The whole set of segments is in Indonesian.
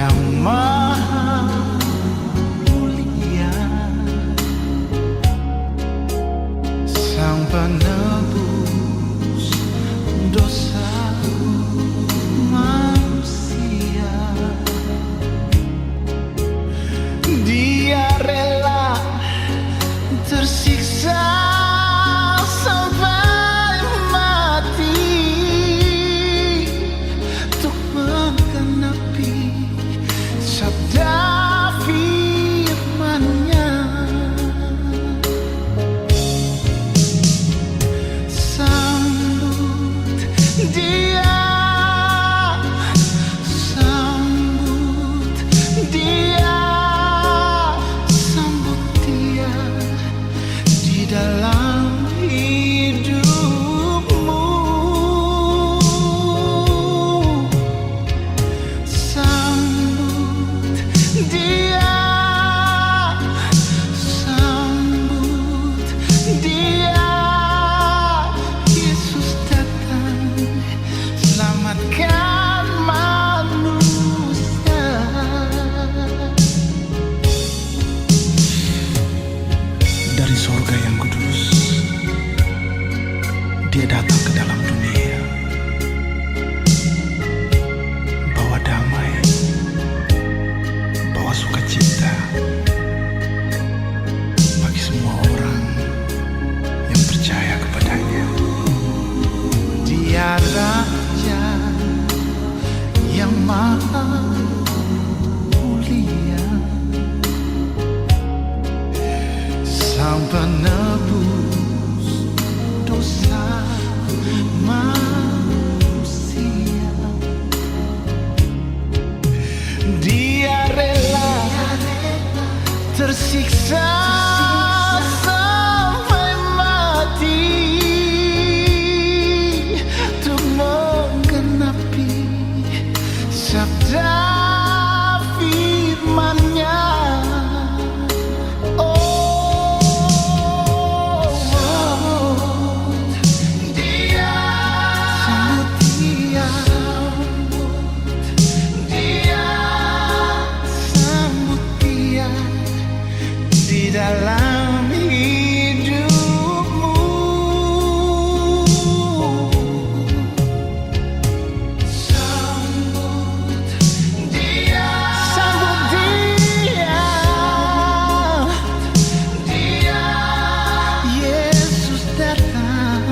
yang maha mulia, Sang penebus dosa manusia. Dia rela tersiksa sampai mati untuk menggenapi sabda firman-Nya. Sambut Dia, sambut Dia, sambut Dia di dalam hidupmu. Sambut Dia, sambut Dia. Yesus datang selamatkan manusia. Dari surga yang kudus, Dia datang ke dalam dunia, bawa damai, bawa sukacita bagi semua orang yang percaya kepadanya. Dia Raja yang maha mulia, Sang penebus dosa manusia. Dia rela tersiksa sampai mati untuk menggenapi sabda firman-Nya. Di dalam hidupmu. Sambut Dia, sambut Dia, Dia. Yesus datang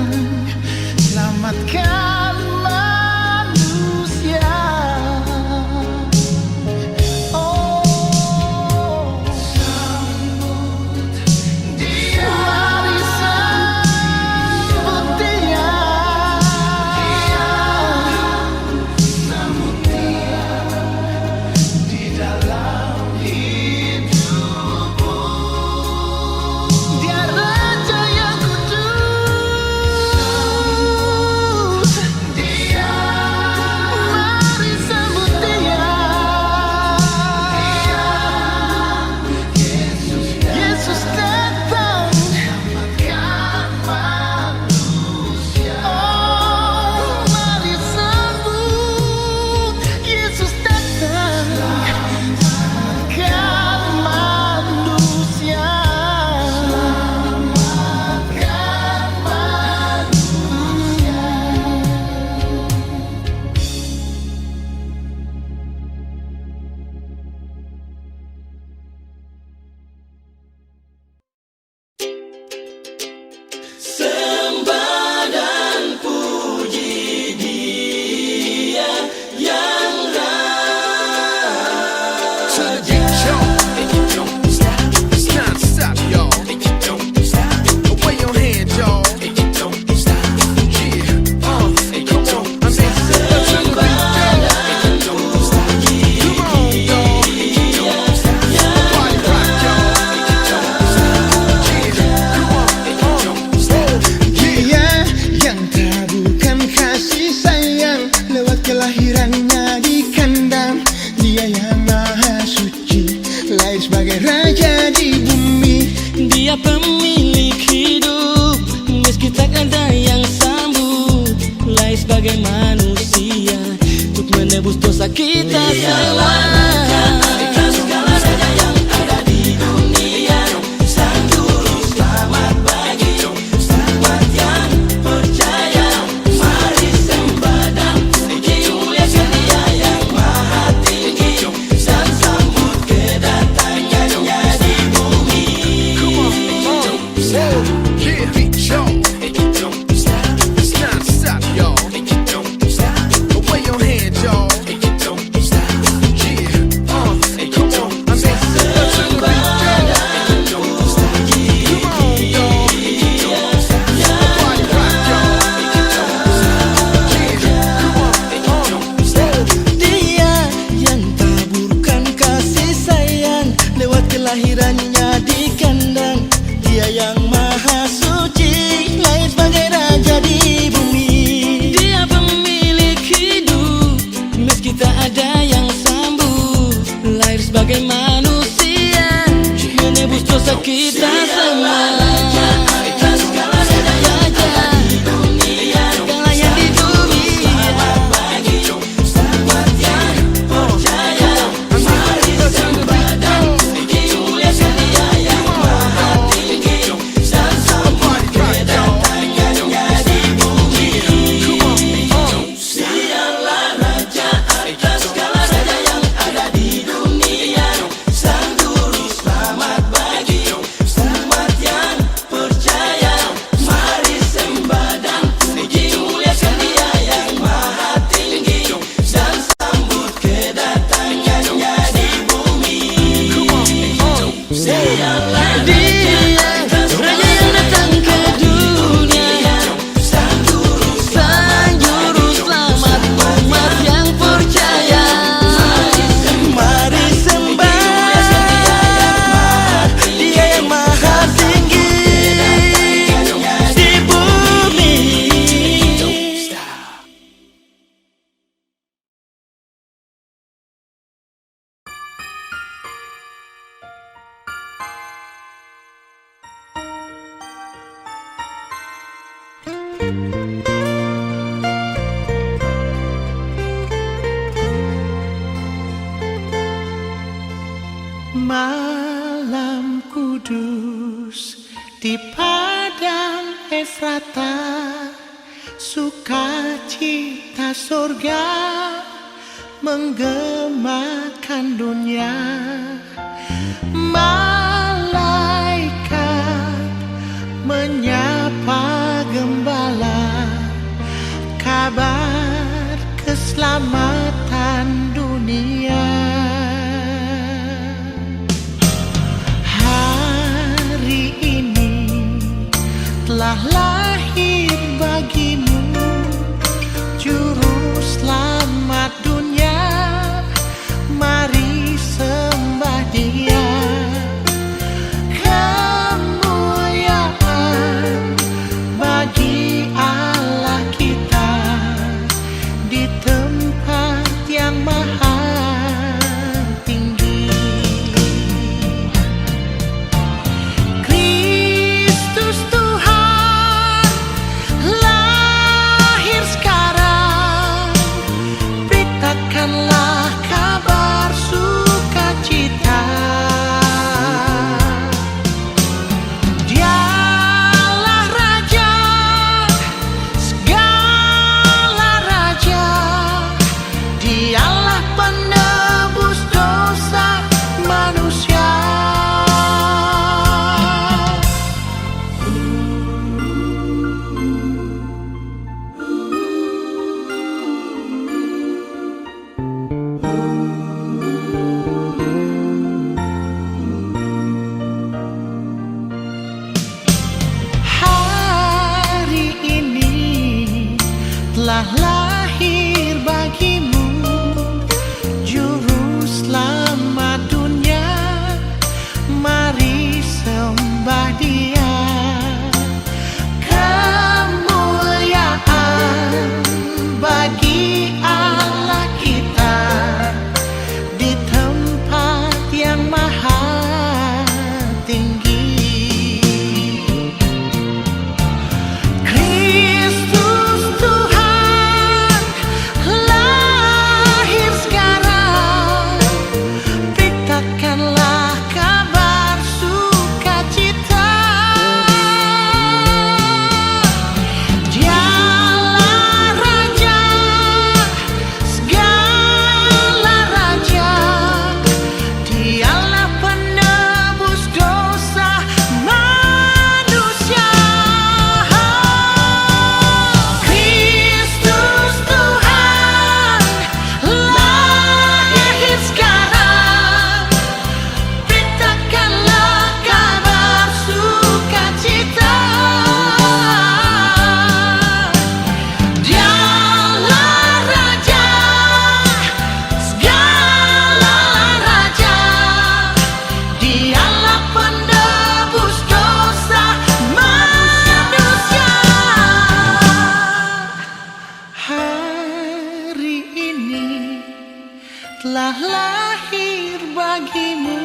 selamatkan manusia. sebagai manusia untuk menebus dosa kita semua. kita semua. Kita segala raja di dunia, segala yang di dunia. Selamat pagi, selamat yang percaya. Mari sembah dan puji muliakan Dia yang maha tinggi, dan sambut kedatangannya di bumi. Dialah raja atas segala raja yang ada di dunia. Sang Juru Selamat bagi umat yang percaya. Mari sembah dan puji muliakan Dia yang maha tinggi, dan sambut kedatangannya di bumi. Dialah Dia raja yang datang ke dunia. Sang Juru Selamat umat yang percaya. Mari sembah Dia yang maha tinggi di bumi. Malam kudus di padang Efrata, sukacita surga menggemakan dunia. Malaikat menyapa gembala, kabar keselamatan dunia. Hari ini telah lahir bagimu Juru Selamat dunia. Mari sembah Dia. Kemuliaan bagi Allah kita di tempat yang maha tinggi. Kristus Tuhan lahir sekarang. Beritakanlah kabar sukacita. Dialah Raja segala raja. Dialah penebus dosa manusia. Hari ini telah lahir bagimu Juru Selamat dunia. Mari sembah Dia. Kemuliaan bagi Allah kita di tempat yang maha tinggi. Kristus Tuhan lahir sekarang. Beritakanlah kabar sukacita. Dialah Raja segala raja. Dialah penebus dosa manusia. Kristus Tuhan lahir sekarang. Beritakanlah kabar sukacita. Dialah Raja segala raja. Dialah penebus dosa manusia. Hari ini telah lahir bagimu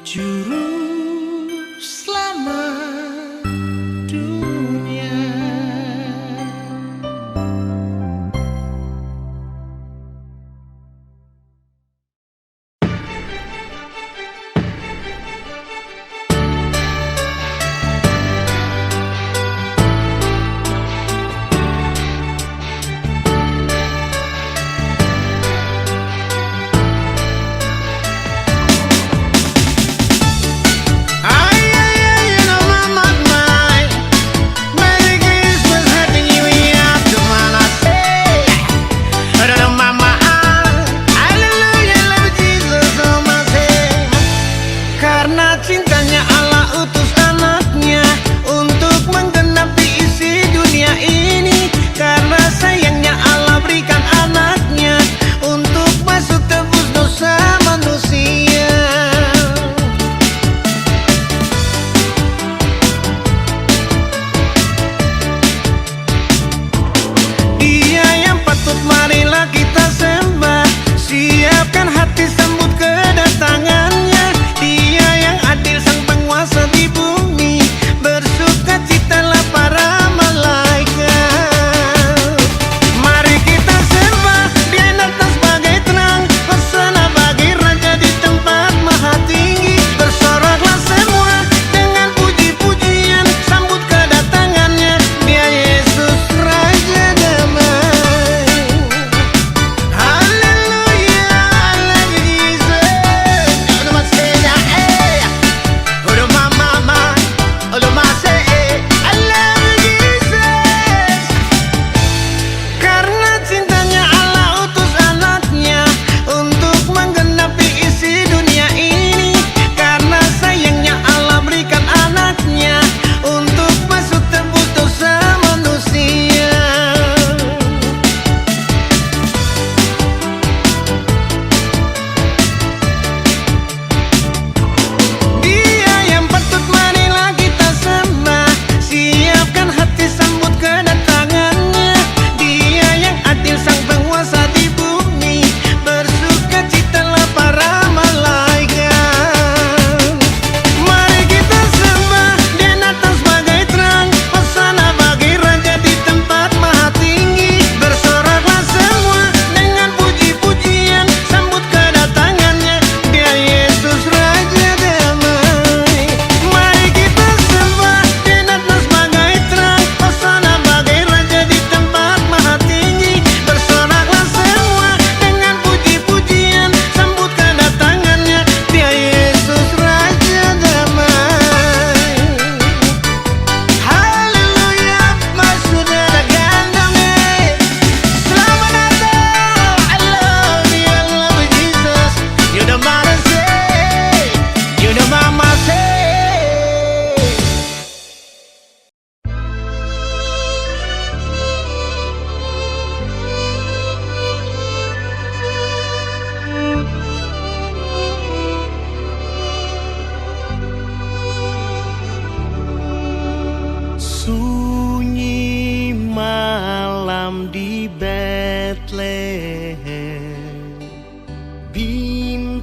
Juru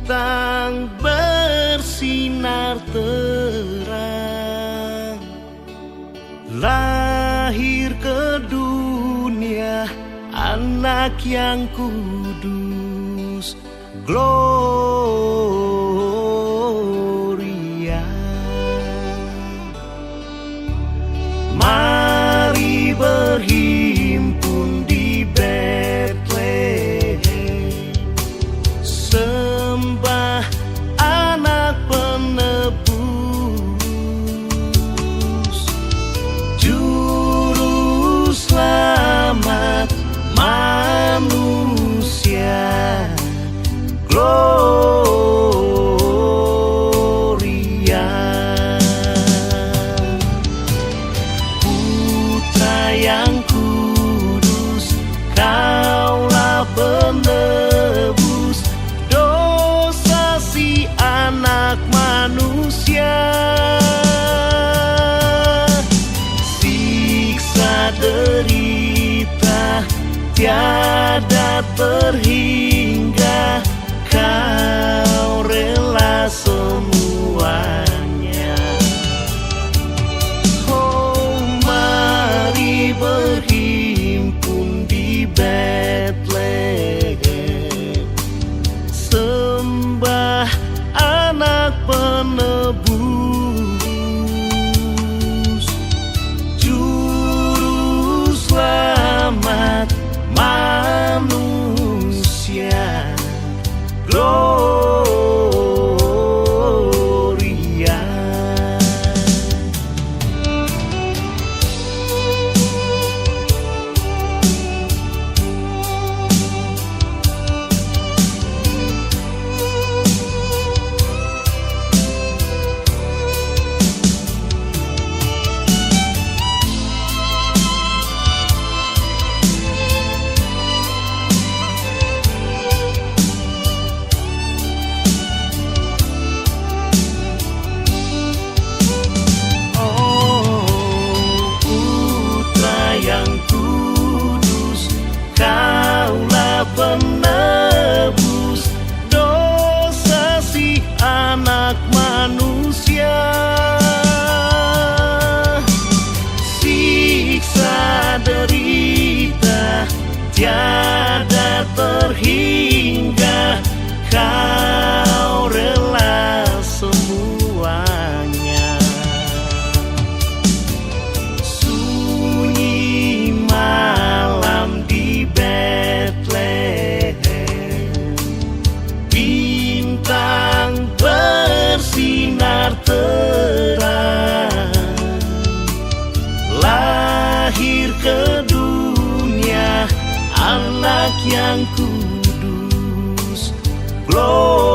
bintang bersinar terang, lahir ke dunia anak yang kudus, Gloria. Mari berhimpun di Betlehem, sembah anak penebus, juru selamat manusia, Gloria. Putra yang kudus, Kaulah penebus dosa si anak manusia. Siksa derita tiada terhingga, Kau rela semuanya. Oh, mari berhimpun di Betlehem, sembah anak penebus, juru selamat manusia, Gloria. Penebus dosa si anak manusia. Siksa derita tiada terhingga, Kau rela semuanya. Sunyi malam di Betlehem, bintang bersinar terang, lahir ke dunia anak yang kudus, Gloria.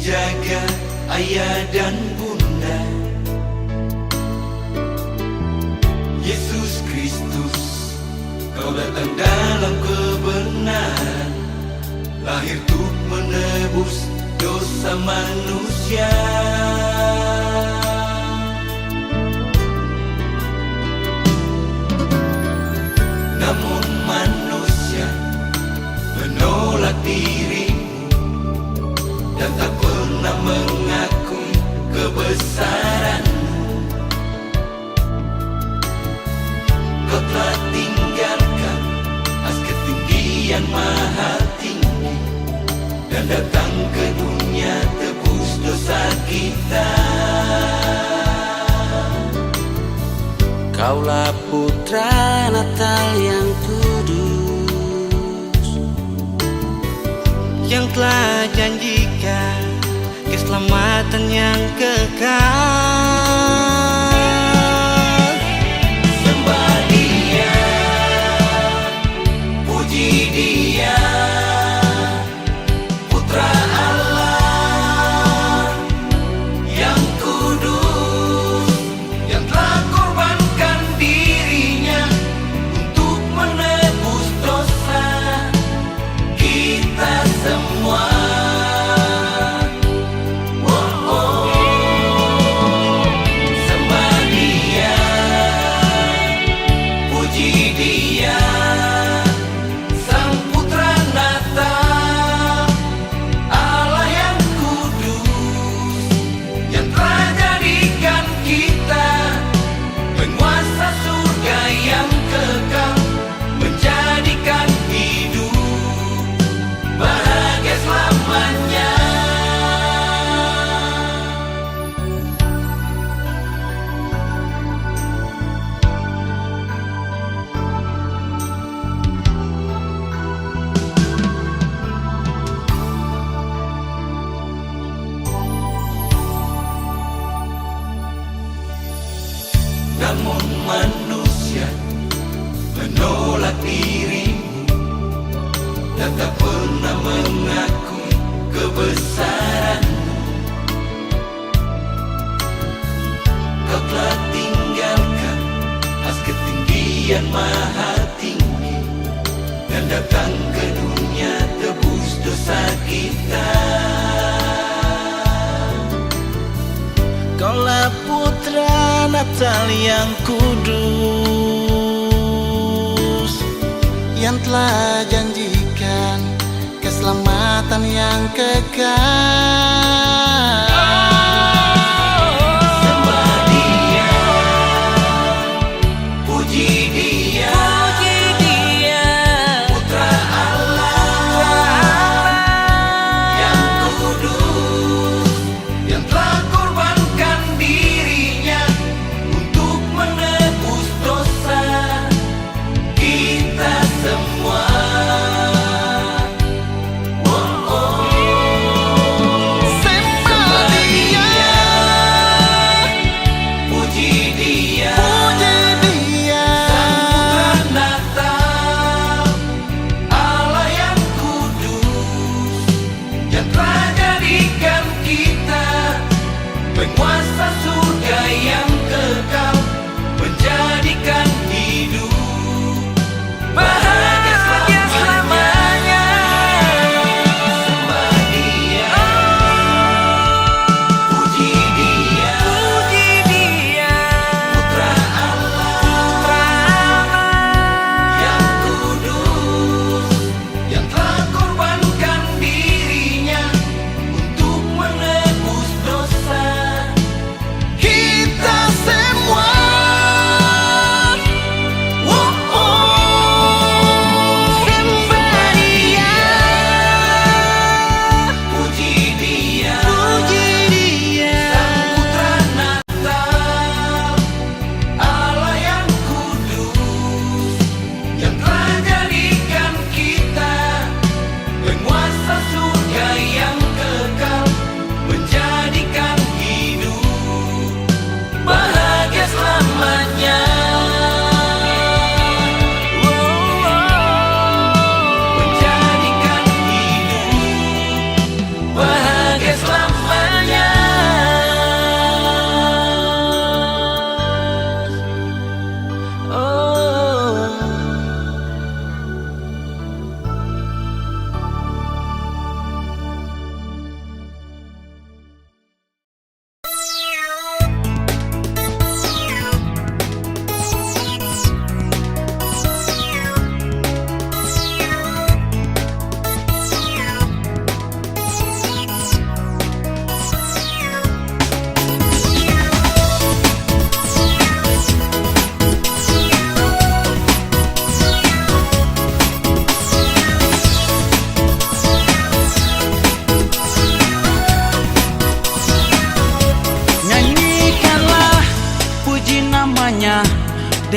dijaga ayah dan bunda. Yesus Kristus, kau datang dalam kebenaran, lahir untuk menebus dosa manusia. Namun manusia menolak dirimu dan tak pernah mengakui kebesaranmu. Kau telah tinggalkan as ketinggian maha tinggi dan datang ke dunia tebus dosa kita. Kaulah putra Natal yang kudus, yang telah janjikan keselamatan yang kekal. Sembah Dia, puji Dia, Putra Allah yang kudus, yang telah korbankan dirinya untuk menebus dosa kita semua. Sembah Dia, puji Dia, Sang Putra Natal, Allah yang kudus, yang telah jadikan kita penguasa surga yang kekal, menjadikan hidup bahagia selamanya. Namun manusia menolak dirimu dan tak pernah mengakui kebesaranmu. Kau telah tinggalkan as ketinggian maha tinggi dan datang ke dunia tebus dosa kita. Kaulah putra Natal yang kudus, yang telah janjikan keselamatan yang kekal. Sembah Dia, puji Dia, Putra Allah yang kudus, yang telah korbankan dirinya untuk menebus dosa kita semua.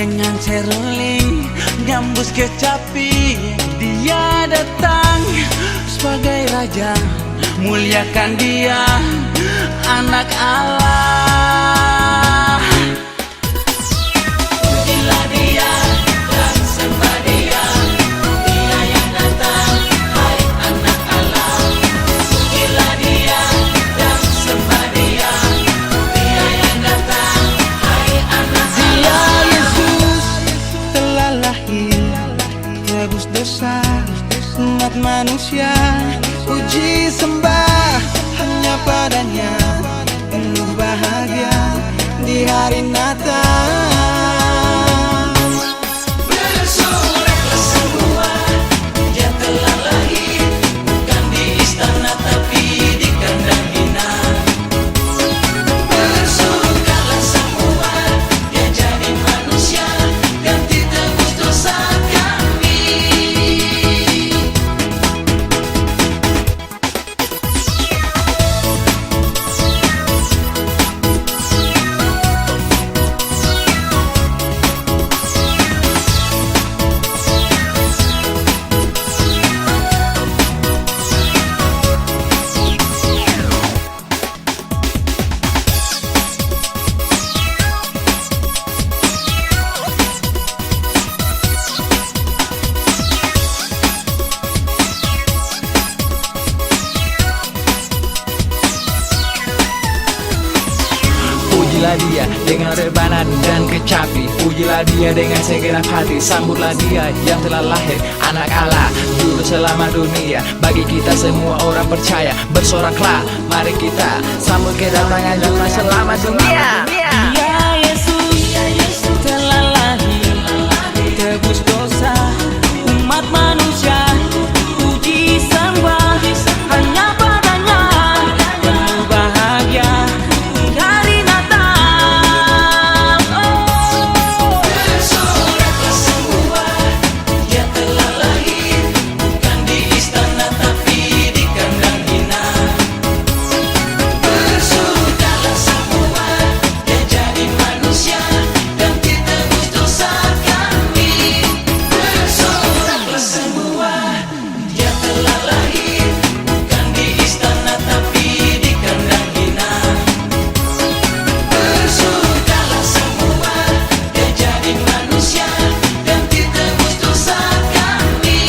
dengan seruling nyambus kecapi. Dia datang sebagai raja, muliakan dia, anak Allah. Pujilah dia dan sembah dia, dia yang datang, hai anak Allah. Pujilah dia dan sembah dia, dia yang datang, hai anak Dia Allah. Yesus telah lahir, tebus dosa umat manusia. Puji sembah hanya padanya, penuh bahagia di hari Natal. Bersoraklah semua, dia telah lahir, bukan di istana tapi di kandang bina. Bersukalah semua, dia jadi manusia, ganti tebus dosa kami. Pujilah dia dengan rebana dan kecapi, pujilah dia dengan segenap hati, sambutlah dia yang telah lahir, anak Allah, juru selamat dunia. Bagi kita semua orang percaya, bersoraklah, mari kita sambut kedatangan juru selamat dunia. Dia Yesus telah lahir, tebus dosa umat manusia. Puji sembah hanya padanya, penuh bahagia di hari Natal. Bersoraklah semua, dia telah lahir, bukan di istana tapi di kandang bina. Bersukalah semua, dia jadi manusia, ganti tebus dosa kami. Bersoraklah semua, dia telah lahir, bukan di istana tapi di kandang bina. Bersukalah semua, dia jadi manusia, ganti tebus dosa kami.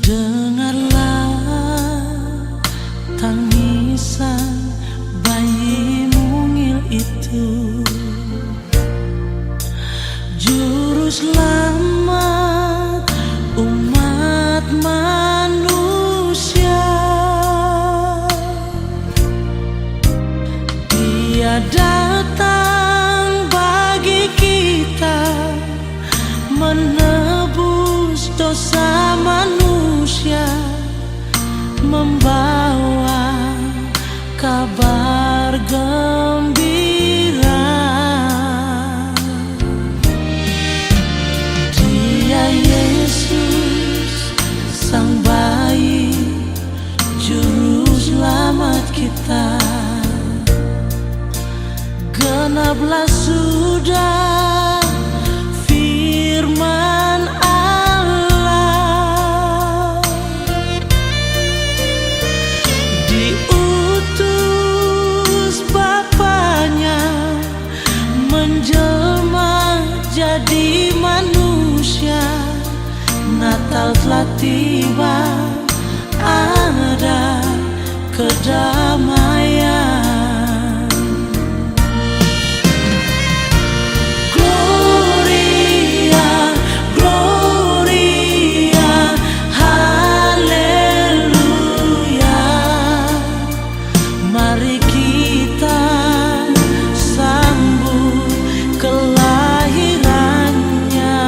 Terdengarlah tangisan bayi mungil itu, juru selamat umat manusia. Dia datang bagi kita, menebus dosa manusia, membawa kabar gembira. Dia Yesus sang bayi, juru selamat kita. Genaplah sudah firman Allah, diutus Bapanya menjelma jadi manusia. Natal telah tiba, ada kedamaian. Gloria, Gloria, haleluya. Mari kita sambut kelahirannya.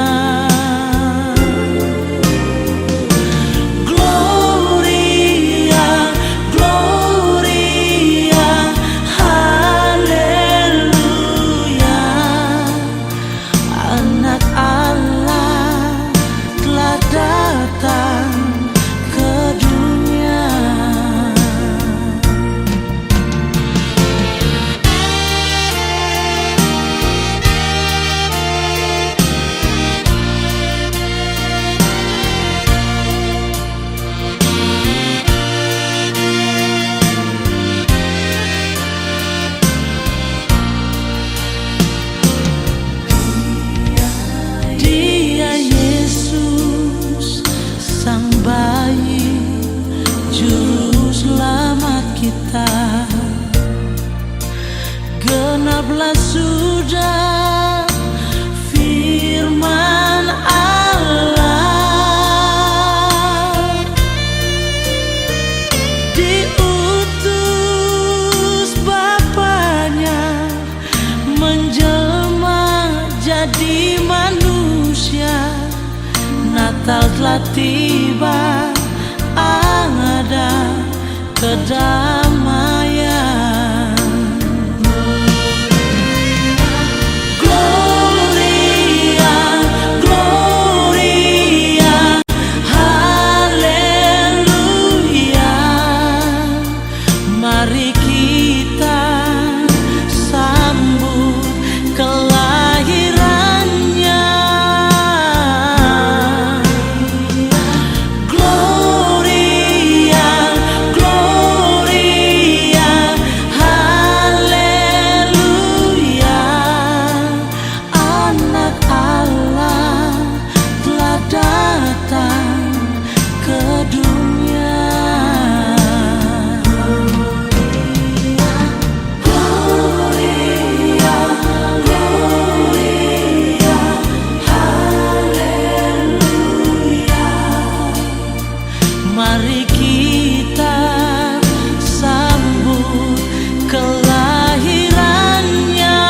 Natal telah tiba, ada kedamaian. Gloria, Gloria, Haleluya. Mari kita sambut kelahirannya. Gloria, Gloria, Haleluya. Anak Allah telah datang ke dunia. Gloria, Gloria, Haleluya. Mari kita sambut kelahirannya.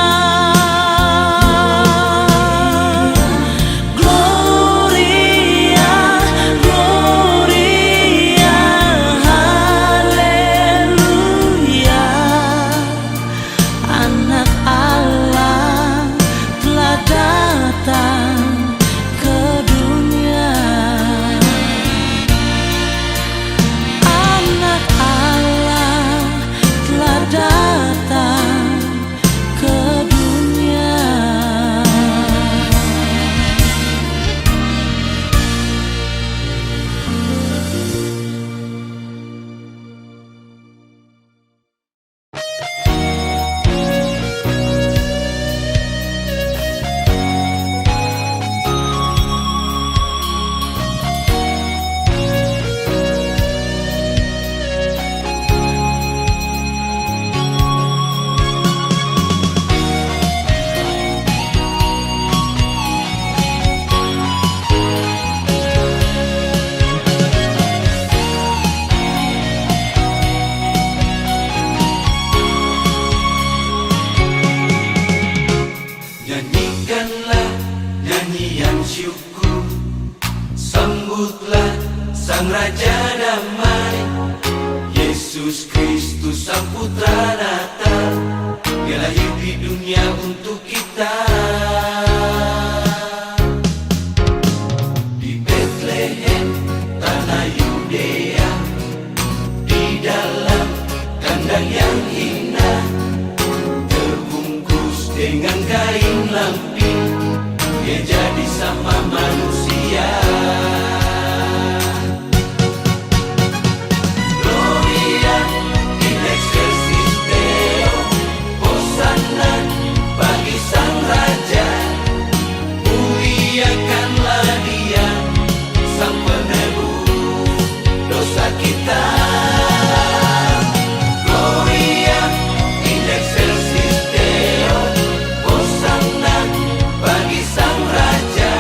Gloria, Gloria, Haleluya. Anak Allah telah datang ke dunia. Anak Allah telah datang ke dunia. Nyanyikanlah nyanyian syukur, sambutlah Sang Raja Damai, Yesus Kristus Sang Putra Natal. Dia lahir di dunia untuk kita. Di Bethlehem, tanah Yudea, di dalam kandang yang indah, terbungkus dengan kain lampin, dia jadi sama manusia. Gloria in excelsis Deo, Hosanna bagi Sang Raja. Muliakanlah Dia, Sang Penebus dosa kita. Gloria in excelsis Deo, Hosanna bagi Sang Raja.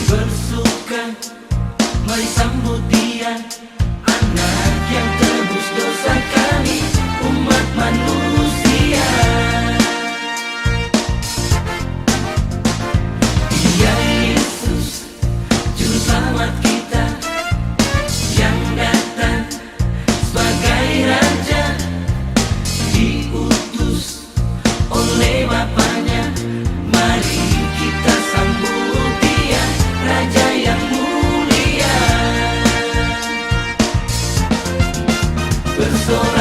bersuka, mari sambut dia, anak yang tebus dosa kami, umat manusia. Dia Yesus, juru selamat kita, yang datang sebagai Raja, diutus oleh Bapaknya. Mari kita sambut dia, Raja yang mulia. Bersorak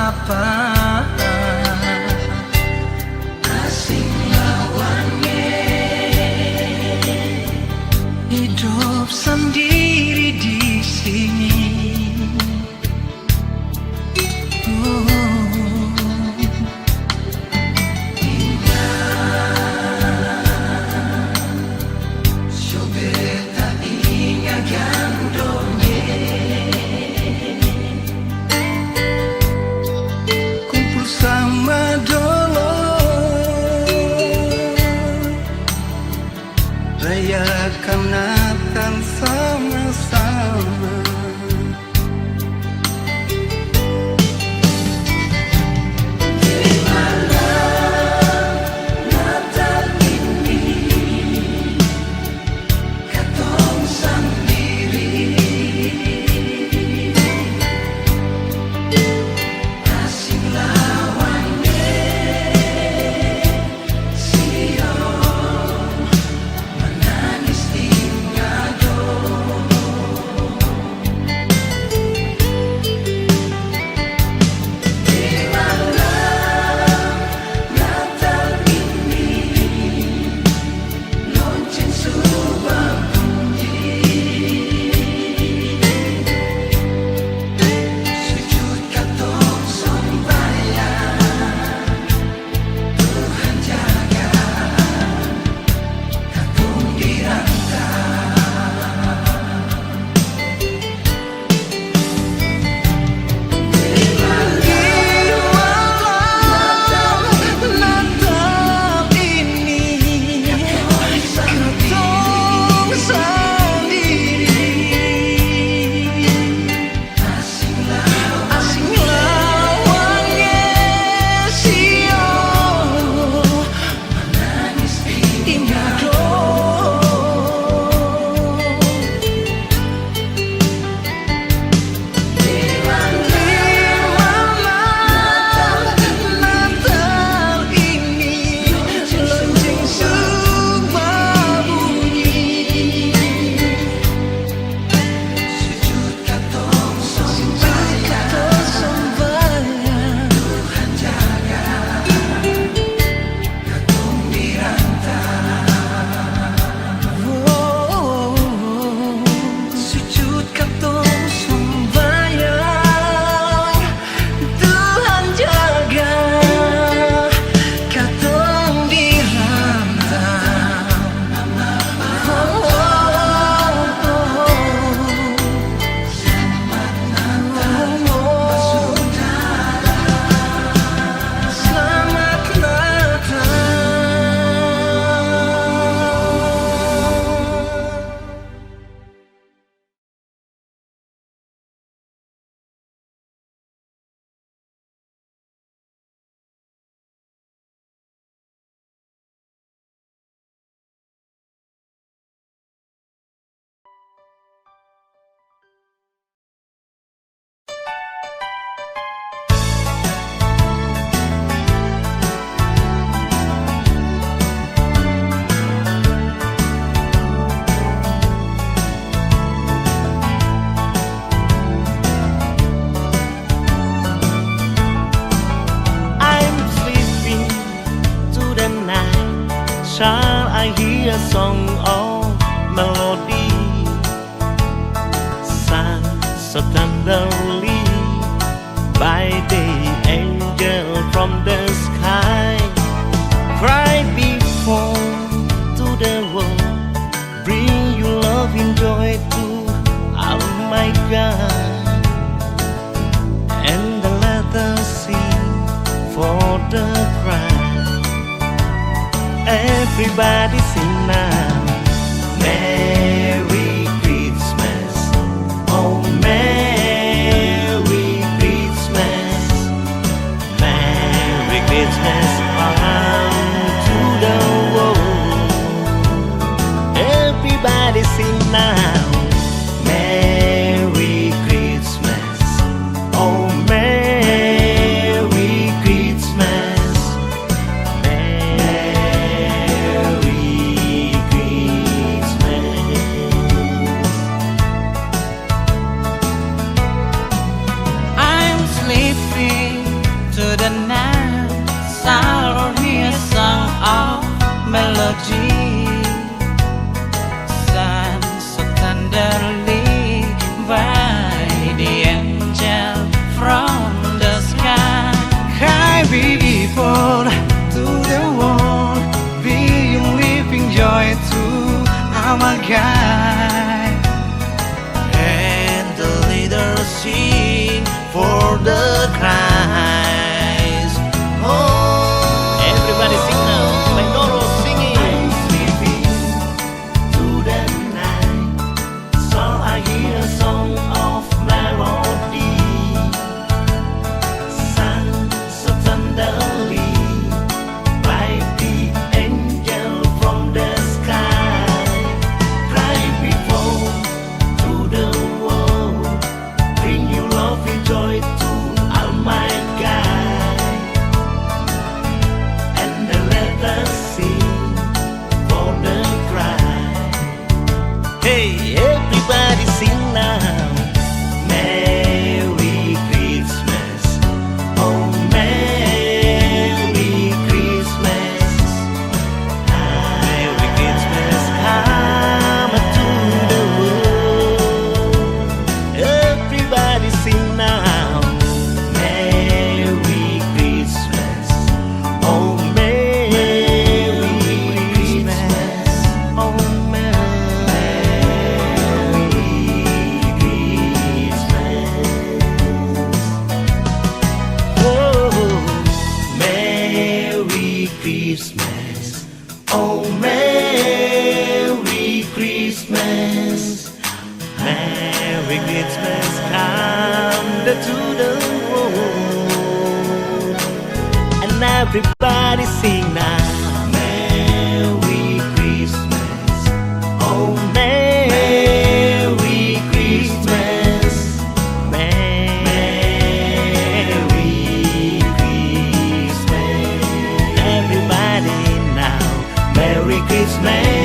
apa. Asing lawannya, hidup sendiri di sini. Rayakan Natal sama-sama. Di malam Natal ini, katong sendiri. Asing lawannya, sio menangis tinggal di malam Natal ini, lonceng sudah bunyi, sujud katong sembahyang, Tuhan jaga katong dirantau. Di malam Natal ini, katong sendiri. Asing lawannya, sio menangis tinggal di malam Natal ini, lonceng sudah bunyi, sujud katong sembahyang, Tuhan jaga katong dirantau. Sujud katong sembahyang, Tuhan jaga katong dirantau. Selamat Natal. I'm sleeping to the night. Shall I hear a song of melody? Sung so tenderly by the angel from the sky. Cry before to the world, bring you love and joy to oh my God. And the letter sing for the crowd. Everybody sing now. Merry Christmas, oh Merry Christmas, Merry Christmas unto the world. Everybody sing now. Merry Christmas, oh Merry Christmas, Merry sky, and the leaders sing for the Christ. Oh, Everybody sing now. Mindoro singing. sleeping through the night, so I hear a song of melody, sung so tenderly by the angel from the sky. Cry before to the world, bring you love and joy to all my God, and then let us sing for the Christ. Hey, everybody sing now. Merry Christmas, oh Merry Christmas, Merry Christmas, come to the world. Everybody sing now. Merry Christmas, oh Merry Christmas, oh Merry Christmas. Oh, Merry Christmas, oh Merry Christmas, Merry Christmas, come to the world, and everybody sing now. Merry Christmas, oh Merry Christmas, Merry Christmas, everybody now. Merry Christmas.